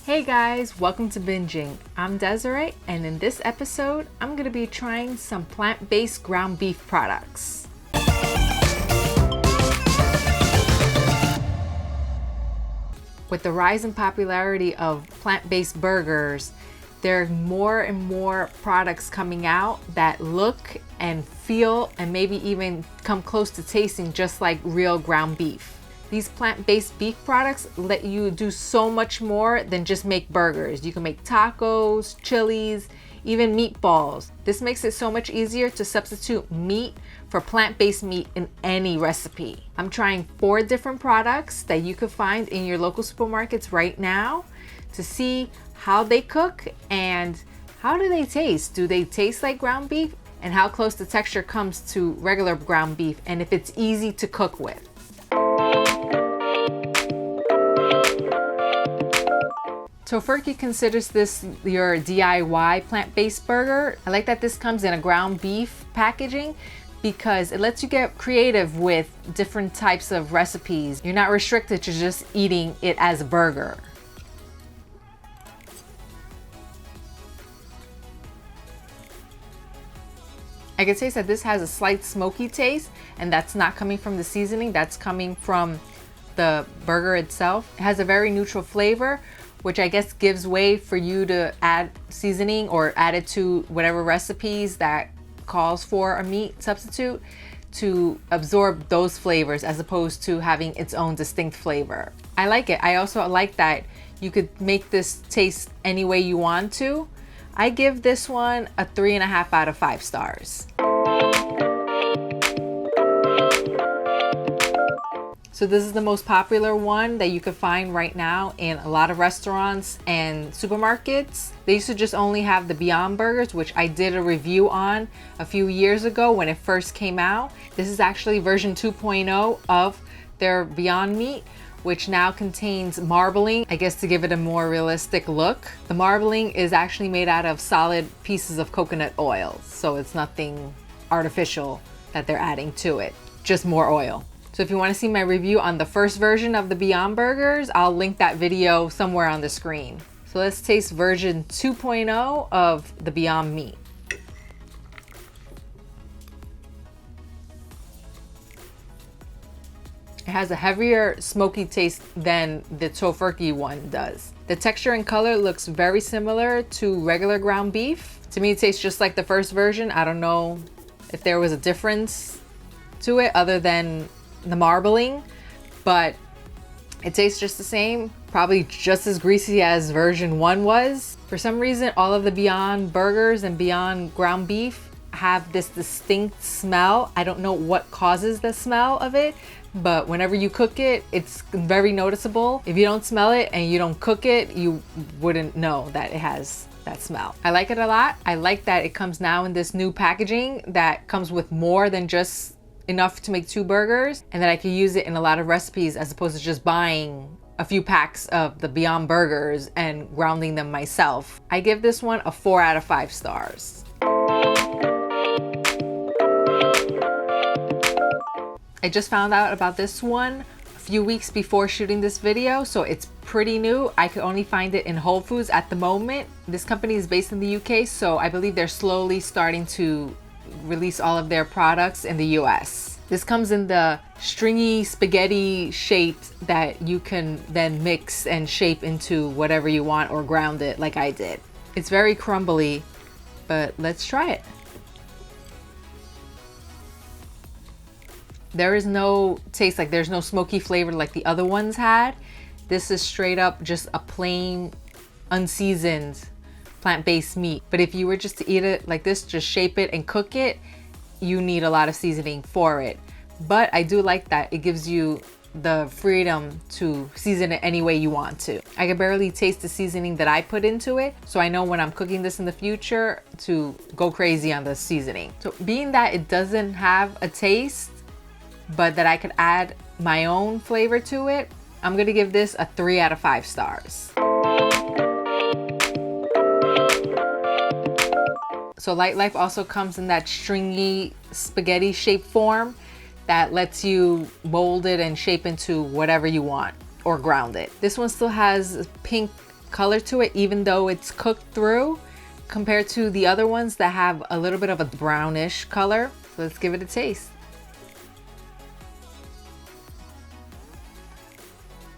Hey guys, welcome to Bingin. I'm Desiree, and in this episode, I'm going to be trying some plant-based ground beef products. With the rise in popularity of plant-based burgers, there are more and more products coming out that look and feel and maybe even come close to tasting just like real ground beef. These plant-based beef products let you do so much more than just make burgers. You can make tacos, chilies, even meatballs. This makes it so much easier to substitute meat for plant-based meat in any recipe. I'm trying 4 different products that you could find in your local supermarkets right now to see how they cook and how do they taste. Do they taste like ground beef? And how close the texture comes to regular ground beef, and if it's easy to cook with. Tofurky considers this your DIY plant-based burger. I like that this comes in a ground beef packaging because it lets you get creative with different types of recipes. You're not restricted to just eating it as a burger. I can taste that this has a slight smoky taste, and that's not coming from the seasoning, that's coming from the burger itself. It has a very neutral flavor, which I guess gives way for you to add seasoning or add it to whatever recipes that calls for a meat substitute to absorb those flavors as opposed to having its own distinct flavor. I like it. I also like that you could make this taste any way you want to. I give this one a 3.5 out of 5 stars. So this is the most popular one that you could find right now in a lot of restaurants and supermarkets. They used to just only have the Beyond Burgers, which I did a review on a few years ago when it first came out. This is actually version 2.0 of their Beyond Meat, which now contains marbling, I guess to give it a more realistic look. The marbling is actually made out of solid pieces of coconut oil, so it's nothing artificial that they're adding to it, just more oil. So if you want to see my review on the first version of the Beyond Burgers, I'll link that video somewhere on the screen. So let's taste version 2.0 of the Beyond Meat. It has a heavier smoky taste than the Tofurky one does. The texture and color looks very similar to regular ground beef. To me, it tastes just like the first version. I don't know if there was a difference to it other than the marbling, but it tastes just the same, probably just as greasy as version 1 was. For some reason, all of the Beyond Burgers and Beyond ground beef have this distinct smell. I don't know what causes the smell of it, but whenever you cook it, it's very noticeable. If you don't smell it and you don't cook it, you wouldn't know that it has that smell. I like it a lot. I like that it comes now in this new packaging that comes with more than just enough to make 2 burgers, and that I can use it in a lot of recipes as opposed to just buying a few packs of the Beyond Burgers and grounding them myself. I give this one a 4 out of 5 stars. I just found out about this one a few weeks before shooting this video, so it's pretty new. I could only find it in Whole Foods at the moment. This company is based in the UK, so I believe they're slowly starting to release all of their products in the US. This comes in the stringy spaghetti shape that you can then mix and shape into whatever you want or ground it like I did. It's very crumbly, but let's try it. There is no taste, like there's no smoky flavor like the other ones had. This is straight up just a plain, unseasoned plant-based meat. But if you were just to eat it like this, just shape it and cook it, you need a lot of seasoning for it. But I do like that it gives you the freedom to season it any way you want to. I can barely taste the seasoning that I put into it, so I know when I'm cooking this in the future to go crazy on the seasoning. So being that it doesn't have a taste, but that I could add my own flavor to it, I'm gonna give this a 3 out of 5 stars. So Lightlife also comes in that stringy spaghetti shape form that lets you mold it and shape into whatever you want or ground it. This one still has pink color to it, even though it's cooked through, compared to the other ones that have a little bit of a brownish color. So let's give it a taste.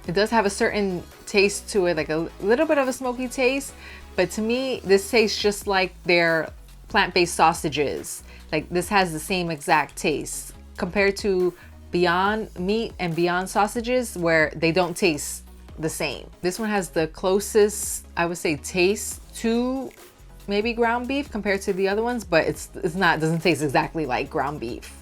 It does have a certain taste to it, like a little bit of a smoky taste, but to me, this tastes just like their plant-based sausages. Like this has the same exact taste compared to Beyond Meat and Beyond sausages, where they don't taste the same. This one has the closest, I would say, taste to maybe ground beef compared to the other ones, but it doesn't taste exactly like ground beef,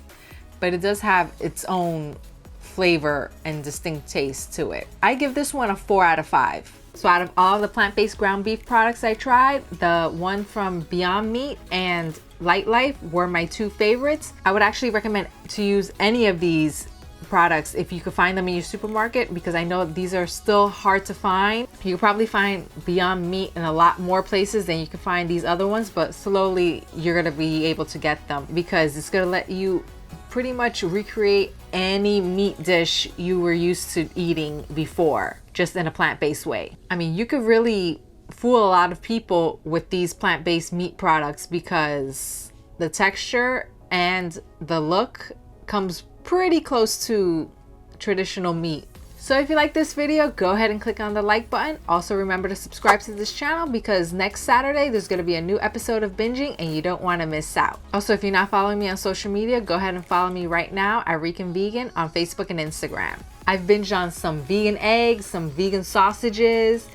but it does have its own flavor and distinct taste to it. I give this one a 4 out of 5. So out of all the plant-based ground beef products I tried, the one from Beyond Meat and Lightlife were my 2 favorites. I would actually recommend to use any of these products if you could find them in your supermarket, because I know these are still hard to find. You can probably find Beyond Meat in a lot more places than you can find these other ones, but slowly you're gonna be able to get them because it's gonna let you pretty much recreate any meat dish you were used to eating before, just in a plant-based way. I mean, you could really fool a lot of people with these plant-based meat products because the texture and the look comes pretty close to traditional meat. So if you like this video, go ahead and click on the like button. Also remember to subscribe to this channel because next Saturday there's going to be a new episode of Binging and you don't want to miss out. Also, if you're not following me on social media, go ahead and follow me right now at Rican Vegan on Facebook and Instagram. I've binged on some vegan eggs, some vegan sausages,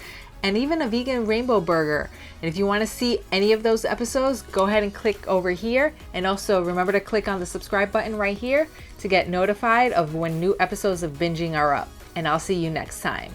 and even a vegan rainbow burger. And if you want to see any of those episodes, go ahead and click over here. And also remember to click on the subscribe button right here to get notified of when new episodes of Binging are up. And I'll see you next time.